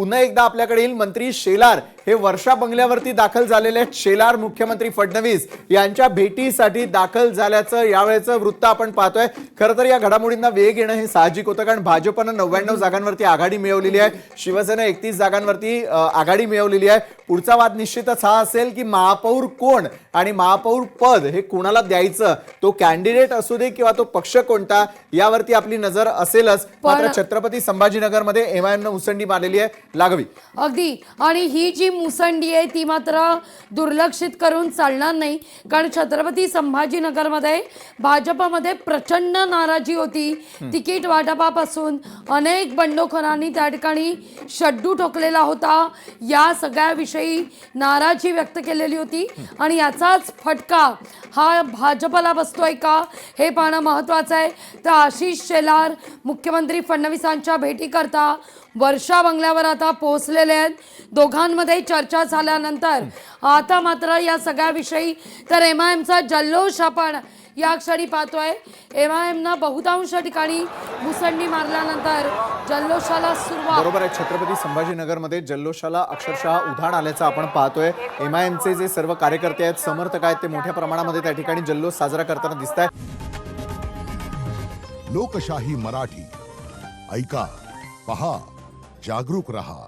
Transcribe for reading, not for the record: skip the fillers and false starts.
पुन्हा एकदा आपल्याकडे येईल मंत्री शेलार हे वर्षा बंगल्यावरती दाखल झालेले आहेत। शेलार मुख्यमंत्री फडणवीस यांच्या भेटीसाठी दाखल झाल्याचं यावेळेचं वृत्त आपण पाहतोय। खरं तर या घडामोडींना वेग येणं हे साहजिक होतं, कारण भाजपनं 99 जागांवरती आघाडी मिळवलेली आहे, शिवसेना 31 जागांवरती आघाडी मिळवलेली आहे। पुढचा वाद निश्चितच हा असेल की महापौर कोण आणि महापौर पद हे कोणाला द्यायचं, तो कॅन्डिडेट असू दे किंवा तो पक्ष कोणता, यावरती आपली नजर असेलच। मात्र छत्रपती संभाजीनगरमध्ये एमआयएमनं मुसंडी मारलेली आहे लागवी। अगदी, आणि ही जी मुसंडी आहे ती मात्र दुर्लक्षित करून चालणार नाही, कारण छत्रपती संभाजीनगरमध्ये भाजपमध्ये प्रचंड नाराजी होती। तिकीट वाटपापासून अनेक बंडखोरांनी त्या ठिकाणी शड्डू ठोकलेला होता, या सगळ्याविषयी नाराजी व्यक्त केलेली होती आणि याचाच फटका हा भाजपला बसतोय का हे पाहणं महत्त्वाचं आहे। तर आशिष शेलार मुख्यमंत्री फडणवीसांच्या भेटीकरता वर्षा बंगल्यावर आता पोहोचलेले आहेत। दोघांमध्ये चर्चा झाल्यानंतर आता मात्र या सगळ्याविषयी तर एमआयएमचा जल्लोष आपण या क्षणी पाहतोय। एमआयएमनं बहुतांश ठिकाणी मुसंडी मारल्यानंतर जल्लोषाला सुरुवात। बरोबर आहे, छत्रपती संभाजीनगरमध्ये जल्लोषाला अक्षरशः उधाण आल्याचं आपण पाहतोय। एमआयएमचे जे सर्व कार्यकर्ते आहेत, समर्थक आहेत, ते मोठ्या प्रमाणामध्ये त्या ठिकाणी जल्लोष साजरा करताना दिसतायत। लोकशाही मराठी ऐका, पहा, जागरूक रहा।